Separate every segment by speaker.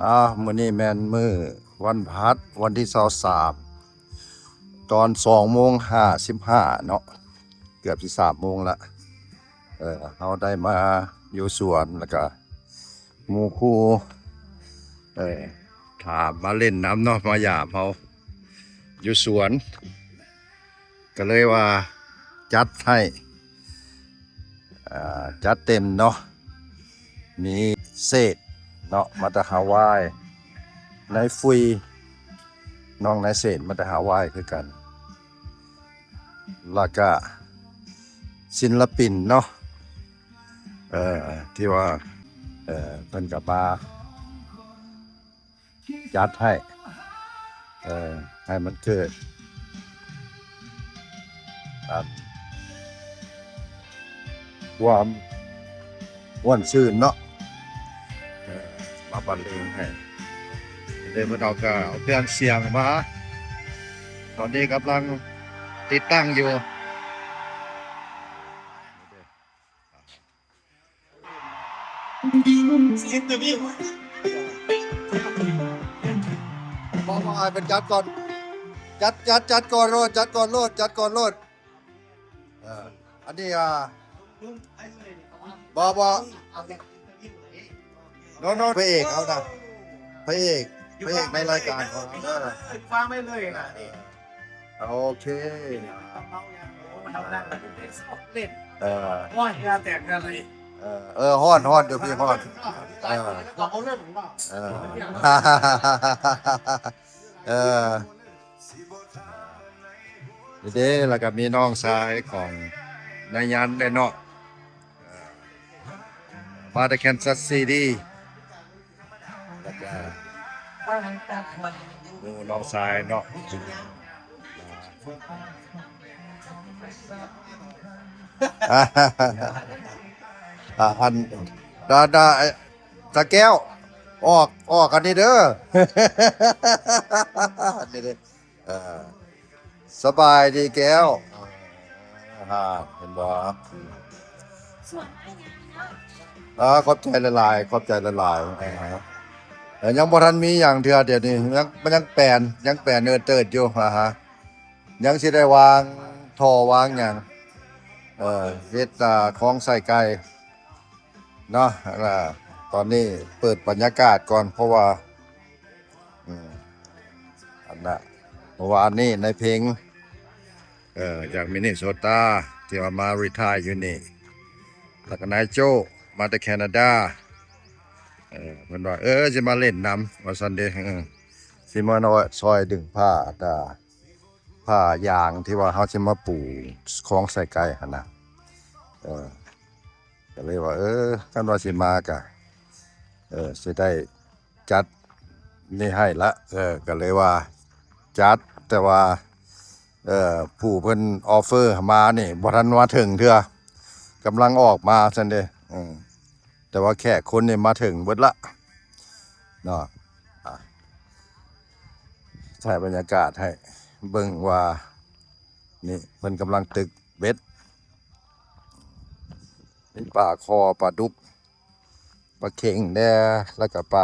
Speaker 1: มื้อนี้แม่นมื้อวันพฤหัสวันที่23ตอน2:55เนาะเกือบสิ3โมงละเฮาได้มาอยู่สวนแล้วก็หมู่คู่ถามมาเล่นน้ำเนาะมายามเฮาอยู่สวนก็เลยว่าจัดให้จัดเต็มเนาะมีเศษเนาะมาจากฮาวายในฟุยน้องนายเศษมาจากฮาวายคือกันแล้วก็ศิลปินเนาะที่ว่าเพิ่นก็มาจัดให้ให้มันเกิดความม่วนชื่นเนาะมาบรรเลงให้เดี๋ยวเราก็เอาเครื่องเสียงมาตอนนี้กำลังติดตั้งอยู่มาเป็นจัดก่อนจัดก่อนโลดอันนี้บโน่พระเอกเอานะพระเอกในรายการของเรา
Speaker 2: ฟังไม่เลยนะนี่
Speaker 1: โอเค
Speaker 2: เล่น
Speaker 1: ฮ้
Speaker 2: อนงานแต่งกันเลย
Speaker 1: ฮ้อนเดี๋ยวพี่ฮ้อน
Speaker 2: เราเอาเรื่องของเรา
Speaker 1: เด้แล้วก็มีน้องชายของนายยันได้เนาะมาจากแคนซัสซิตี้แล้วก็น้องชายเนาะอันดาตะแก้วออกกันนี่เด้อนี่เด้อสบายดีแก้วเห็นบ่ขอบใจละลายยังบ่ทันมีอย่างเทื่อเดี๋ยวนี้มันยังแปลนเติดอยู่ยังสิได้วางท่อวางหยังเฮ็ดของใส่ไก่เนาะตอนนี้เปิดบรรยากาศก่อนเพราะว่าอันน่ะเมื่อวานนี้ในเพลงจากมินนิโซตาที่ว่ามารีไทร์อยู่นี่แล้วก็นายโจมาจากแคนาดาเพิ่นว่าสิมาเล่นน้ำว่าซั่นเด้สิมาซอยดึงผ้ายางที่ว่าเฮาสิมาปูของใส่ไก่หั่นน่ะก็เลยว่าคันว่าสิมาก็สิได้จัดนี่ให้ละก็เลยว่าจัดแต่ว่าผู้เพิ่นออฟเฟอร์มานี่บ่ทันมาถึงเทื่อกำลังออกมาซั่นเด้แต่ว่าแขกคนนี่มาถึงเบิดละเนาะถ่ายบรรยากาศให้เบิ่งว่านี่เพิ่นกำลังตึกเบ็ดเป็นปลาคอปลาดุกปลาเข็งแด้แล้วก็ปล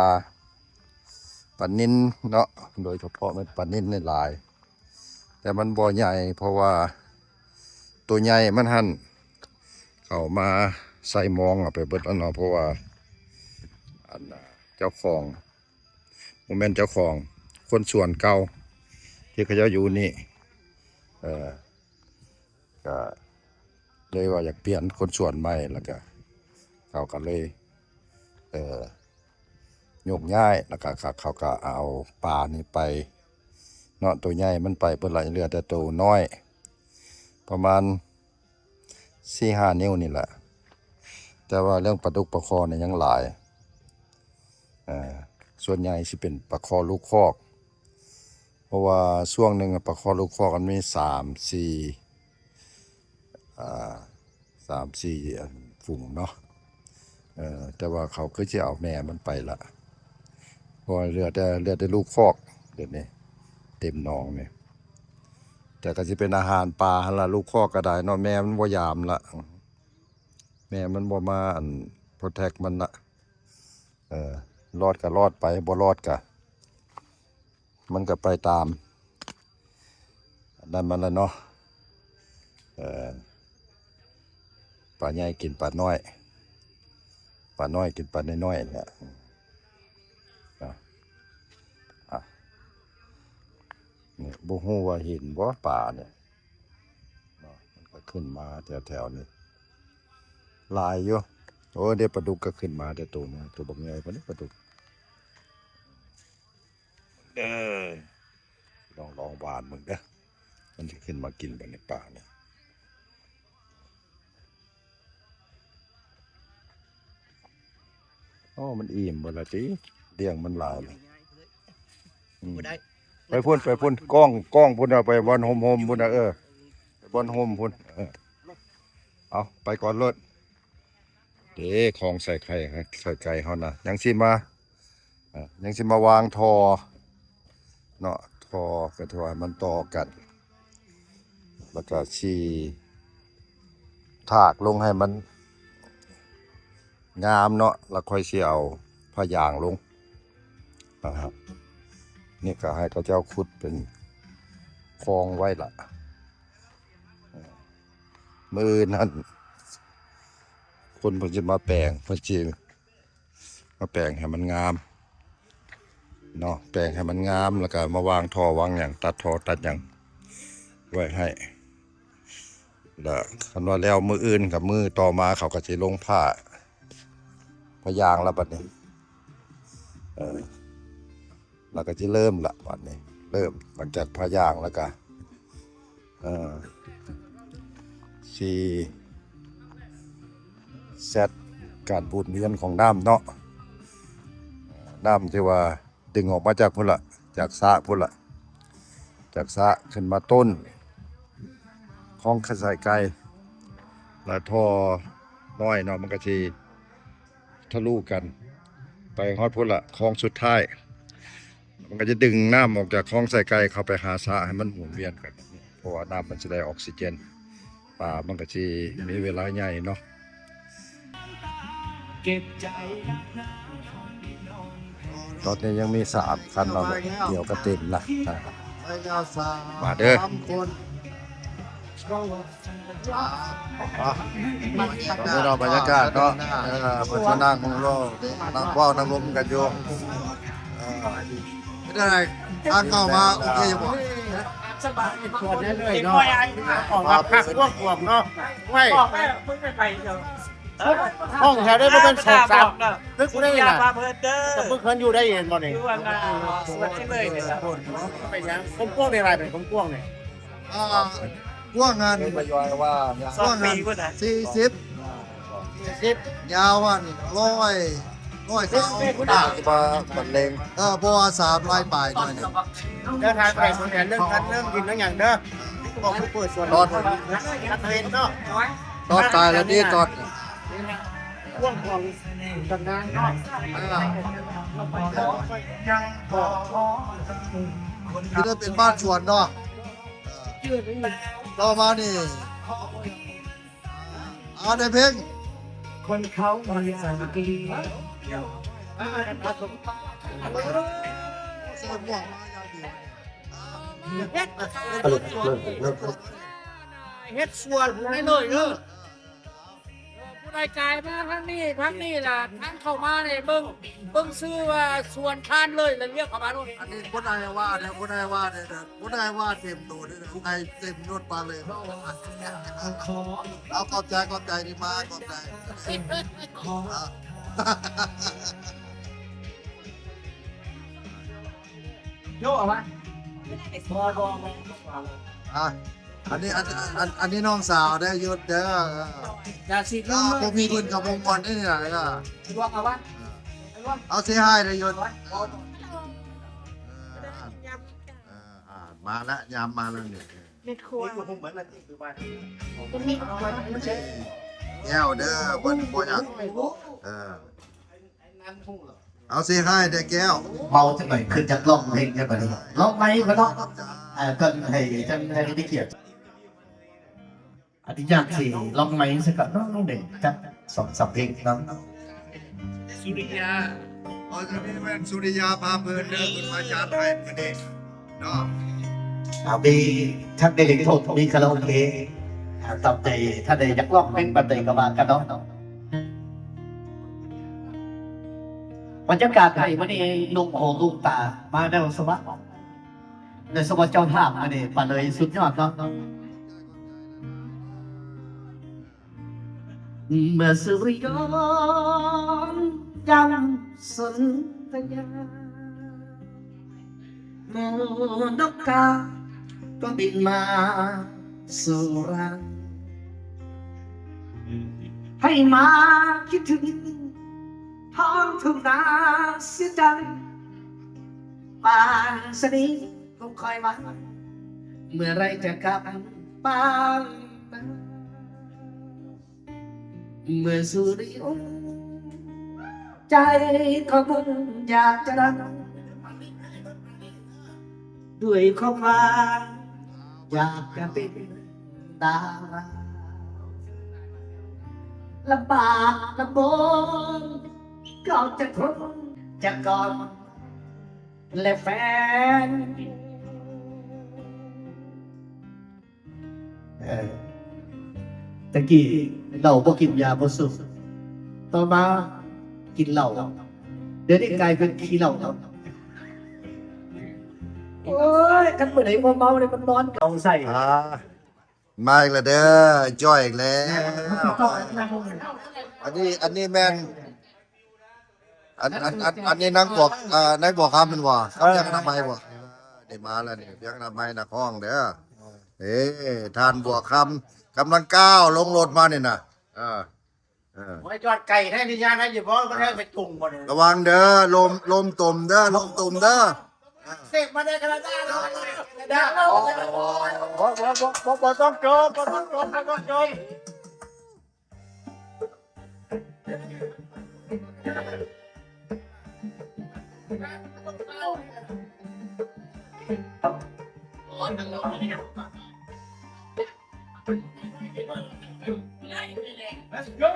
Speaker 1: านิ่นเนาะโดยเฉพาะเป็นปลานิ่นในหลายแต่มันบ่ใหญ่เพราะว่าตัวใหญ่มันหั่นเข้ามาใส่มองไปเบิดแล้วเนาะเพราะว่าอันเจ้าของโมเมนต์เจ้าของคนส่วนเก่าที่เขาจะอยู่นี่ก็เลยว่าอยากเปลี่ยนคนส่วนใหม่แล้วก็เขาก็เลยโยกย้ายแล้วก็เขาก็เอาปลานี่ไปเนาะตัวใหญ่มันไปเบิดหลายเรือแต่ตัวน้อยประมาณ 4-5 นิ้วนี่แหละแต่ว่าเรื่องปลาดุกปลาคอเนี่ยยังหลายส่วนใหญ่สิเป็นปลาคอลูกคอกเพราะว่าช่วงหนึ่งปลาคอลูกคอกมันมี3-4ฝูงเนาะแต่ว่าเขาคือจะเอาแม่มันไปละเพราะเรือแต่ลูกคอกเดี๋ยวนี้เต็มหนองเนี่ยแต่ก็จะเป็นอาหารปลาละลูกคอกก็ได้เนาะแม่มันบ่ยามละแม่มันบ่มาโปรเทคมันละ รอดก็รอดไปบ่รอดก็มันก็ไปตามนั่นมันแล้วเนาะปลาใหญ่กินปลาน้อยปลาน้อยกินปลาน้อยๆเนี่ยนี่บ่ฮู้ว่าเห็นบ่ปลาเนี่ยเนาะมันก็ขึ้นมาแถวๆนี้หลายอยู่โอ้เดี๋ยวปลาดุกก็ขึ้นมาแต่ตัวนี้ตัวบักใหญ่ปานนี้ปลาดุกลองหวานมึงเด้อมันจะขึ้นมากินกันในป่าเนี่ยอ๋อมันอิ่มบ่ละติเลี้ยงมันหลายเลยไปพุ่นกล้องพุ่นเอาไปบอนโฮมพุ่นเอาไปบอนโฮมพุ่นเอาไปก่อนรถเด้ของใส่ไข่ใส่ไก่เฮานะยังสิมาวางทอเนาะทอก็ถือว่ามันต่อกันแล้วก็ชีถากลงให้มันงามเนาะแล้วค่อยสิเอาผ้ายางลงนะครับนี่ก็ให้เขาเจ้าขุดเป็นคลองไว้ละมือนั่นคนเพิ่นสิมาแปลงเพิ่นสิมาแปลงให้มันงามเนาะแปลงให้มันงามแล้วก็มาวางท่อวางหยังตัดท่อตัดหยังไว้ให้แล้วคันว่าแล้วมืออื่นกับมือต่อมาเขาก็สิลงผ้ายางแล้วบัดนี้แล้วก็จะเริ่มละบัดนี้เริ่มหลังจากผ้ายางแล้วก็สีเซตการบูดเวียนของน้ำเนาะน้ำที่ว่าดึงออกมาจากพุ่นละจากสระพุ่นละจากสระขึ้นมาต้นคลองขสายไก่แล้วท่อน้อยเนาะมันก็สิทะลุกันไปฮอดพุ่นละคลองสุดท้ายมันก็จะดึงน้ำออกจากคลองสายไก่เข้าไปหาสระให้มันหมุนเวียนกันเพราะว่าน้ำมันจะได้ออกซิเจนป่ามันก็สิมีเวลาใหญ่เนาะตอนนี้ยังมี3 คันเราเดี๋ยวก็เต็มละมาเด้อนี่เราบรรยากาศเนาะเพิ่นมานั่งโลกนั่งเว้านั่งลมกันอยู่
Speaker 2: ไม่ได้ทานเข้ามาโอเคบ่สบายชวนได้เลยเนาะออกมาพักร่วมกลุ่มเนาะไม่บอกแม่มึงไปเดี๋ยวห้องแถวได้บ่เป็น2-3นึกได้ล่ะแต่มึงเคยอยู่ได้เองบ่นี่คือว่าสวัสดีเลยเนี่ยไปยังกว้างๆในรายเป็นกว้างๆเนี่ยกว้างงาน
Speaker 1: ทยอยว่า
Speaker 2: 2 ปีพุ่นน่ะ40ยาวว่านี่100เขา
Speaker 1: มาบรรเลง
Speaker 2: เพราะว่า300ปลายหน่อยนึงเด้อทางไปสวนแผนเรื่องคันเรื่องกินเรื่องหยังเด้อบอกผู้เปิดสวนรอดคันเห็นเนาะ
Speaker 1: รอดตายแล้วนี่ตอด
Speaker 2: พ่วงของกันงานเนาะที่ได้เป็นบ้านสวนเนาะต่อมานี่ได้เพลงคนเขามาสังกีเฮ็ดสวนให้เลยเด้อผู้ใดกายมาทั้งนี้ล่ะทั้งเข้ามาเนี่ยเบิ่งซื้อว่าสวนทานเลยแล้วเรียกเข้ามาโน่นอันนี้ผู้ใดว่าเนี่ยผู้ใดว่าเต็มโดดเลยใครเต็มโดดปลาเลยเอาขอบใจดีมากขอบใจโยเอาวะอันนี้น้องสาวได้ยศเด้ออย่าสิผมมีคนกับวงบอลนี่แหละเอาเสียให้ได้ยศมาแล้วยามมาแล้วเนี่ยเม็ดครัวผมเหมือนอะไรที่คือบ้านแก้วเด้อบนบนอ่ะเอาเสียให้ได้แก้ว
Speaker 3: เมาจังหน่อยขึ้นจากล่องเพลงจังหน่อยล่องไหมก็ต้องกันให้จังให้ได้เกียรติอธิญาณสี่ล่องไหมสักกับน้องเด็กจัก2-3เพลงน้อง
Speaker 2: สุริยา
Speaker 1: อ๋อจะมีแม่นสุริยาพาเพลินเดินมาจานไทยมือนี้เนาะ
Speaker 3: มีทั้งในเด็กโทษมีคาราโอเกะตามใจถ้าได้อยากร้องเพลงบันเทิงก็มากันเนาะบรรยากาศไทยวันนี้ลุงโหลุงตามาในสวัสดิ์ในสวัสดิ์เจ้าภาพวันนี้ปะเลยสุดยอดเนาะเมื่อสุริยนต์ยังสนธยาหมูนกกาก็บินมาสู่รังให้มาคิดถึงท้องทุ่งนาเสียจังป่านสนีคงคอยมาเมื่อไรจะกลับบ้านนะเมื่อสุริยนต์ใจก็มุ่งอยากจะดังด้วยความหวังอยากจะเป็นดาราลำบากลำบนก็จะทนจะก่อนและแฟนตะกี้เราบ่กินยาบ่สูบต่อมากินเหล้าเดี๋ยวนี้กลายเป็นขี้เหล้าแล้วโอ้ยกันเมื่อไหร่เมาเลยมันนอนเอาใส่
Speaker 1: มาอีกแล้วเด้อจ้อยอีกแล้วอันนี้แม่นอันนี้นักบอกนักบอกคำเป็นว่าเขาเรียกทำไมบ่ได้มาแล้วนี่เรียกทำไมนักห้องเด้อทานบวกคำกำลังก้าวลงรถมาเนี่ยนะ
Speaker 2: ไว้จอดไก่ให้นิยานให้อยู่เพราะมันให้ไปตุ่มหมดเลย
Speaker 1: ระวังเด้อลมตุ่มเด้อลมตุ่มเด้อ
Speaker 2: เสกมาได้กระดาษได้บ่ต้องโจมบ่ต้องโจมบ่ต้องโจมLet's go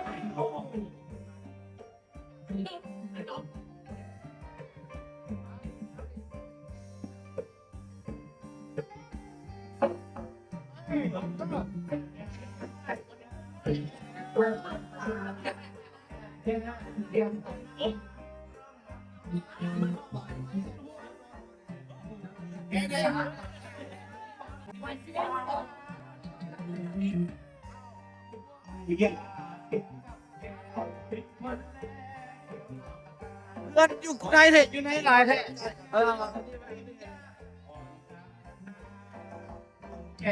Speaker 2: เงินอยู่ในเทอยู่ในหลายเทแก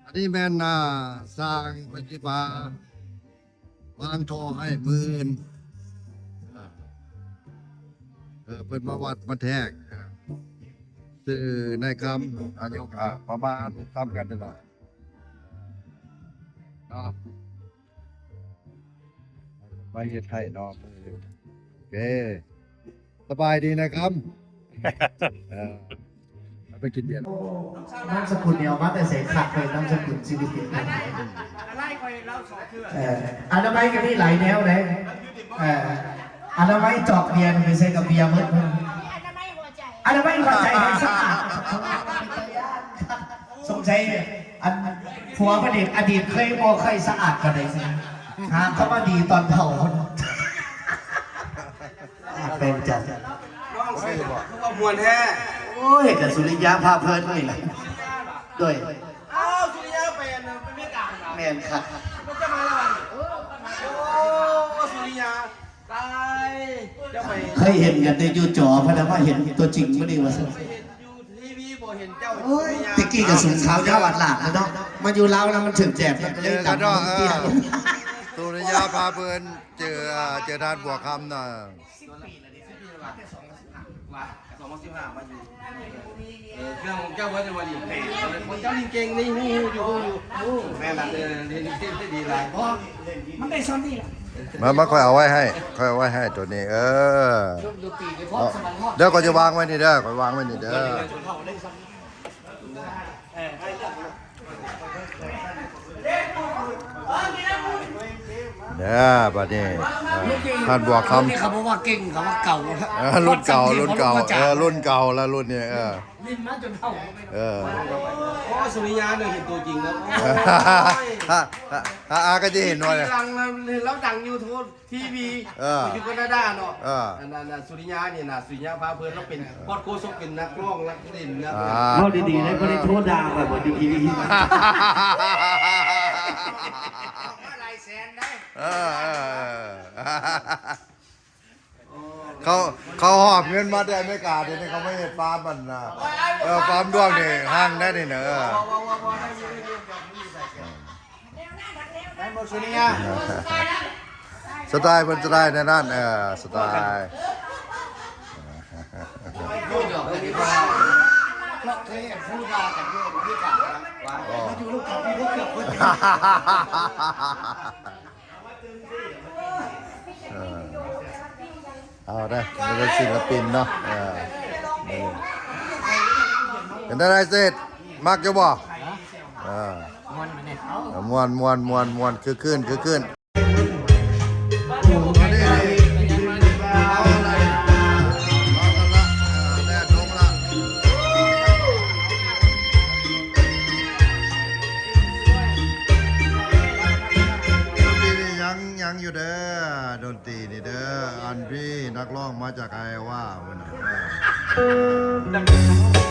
Speaker 1: อันนี้แม่นสร้างปฏิบัติวางทอให้มืนเป็นมาวัดมาแทกสื่อในคำอายุประมาณทำกันได้หรอไปเฮ็ดไทยเนาะโอเคสบายดีนะครับไปกินเบียร์
Speaker 3: นามสกุลเนี่ยมาแต่เสกขัดเลยนามสกุลชีวิตเนี่ย
Speaker 2: อะไรคอยเล่าสองคือ
Speaker 3: อนามัยก็มีหลายแนวเลยอนามัยจอกเบียร์ไม่ใช่กับเบียร์มืดอนามัยหัวใจให้สะอาดสงสัยอันผัวประเด็กอดีตเคยบอกเคยสะอาดกันเลยสิหาเขามาดีตอนเผาเป็นจัด
Speaker 2: คือว่ามวลแท้
Speaker 3: โอ้ยกับสุริยะพาเพลินนี่แหละด้วย
Speaker 2: อ้าวสุริยะเป็นไม่กลางเหรอ
Speaker 3: แมนค่ะ
Speaker 2: มันจะมาแล้วโอ้สุริยะตายจะไป
Speaker 3: เคยเห็นกันในยูจอพนักว่าเห็นตัวจริงไม่ได้ว่าสิ
Speaker 2: เห็นอยู่ทีวีบ่เห็น ห็นเจ้า
Speaker 3: โอ้ยตะกี้กับสูงขาวเจ้าวัดหลากเลยเนาะมาอยู่ลาวแล้วมันถึงแจกมันก็
Speaker 1: เจ
Speaker 3: เลย
Speaker 1: อกัน
Speaker 3: ดำ
Speaker 1: เนาะ
Speaker 3: เตี้ย
Speaker 1: สุริยาพาเพื่อนเจอทานบัวคำน่ะ
Speaker 2: เครื่องของเจ้าเวิร์ดมาอยู่คนเจ้าลิงเก่งนี่ฮู้อยู่แม่ละเรียนที่ดีไร
Speaker 3: มันได้ซ้ำนี่แหละ
Speaker 1: มาค่อยเอาไว้ให้ค่อยเอาไว้ให้ตัวนี้
Speaker 3: ดูตีไปพร้อมสมัยฮอด
Speaker 1: เดี๋ยวก็จะวางไว้นี่เด้อก็วางไว้นี่เด้อเด้อบัดนี้ท่านบัวคำ
Speaker 3: นี่เขาบอกว่าเก่งเขาว่าเก่า
Speaker 1: รุ่นเก่ารุ่นเก่ารุ่นเก่าแล้วรุ่นนี้
Speaker 3: ลิ้นมาจนเท่า
Speaker 2: โอ้สุริยาเนี่ยเห็นตัวจริงแล้ว
Speaker 1: อาก็จะเห็นว่าเนี่ย
Speaker 2: ดังแล้วดังยูทูบทีวีอยู่แคนาดาเนาะสุริยาเนี่ยนะสุริยาพาเพื่อนเราเป็นพอดโคศกเป็นนักร้องนักเล่นนะ
Speaker 3: เขาดีๆนะเขาได้โทษดาแบบว่าดีๆลายแสนได้
Speaker 1: เขาหอบเงินมาได้ไม่กล้าเดี๋ยวนี้เขาไม่เห็นฟาร์มมันนะฟาร์มด้วงนี่ห้างได้นี่เนอะ
Speaker 2: สุริยา
Speaker 1: สไตล์เป็นสไตล์ในด้านสไตล์
Speaker 3: เราเคยเห็นพูดดากันด้วยพี่กามาอยู่ลูกกับพี่ลูกเกือบคน
Speaker 1: เอาได้นี่เป็นศิลปินเนาะเป็นอะไรเสร็จมักจะบอกมวนคือขึ้นยังอยู่เด้อดนตรีนี่เด้ออันพี่นักร้องมาจากไอว่าวันนี้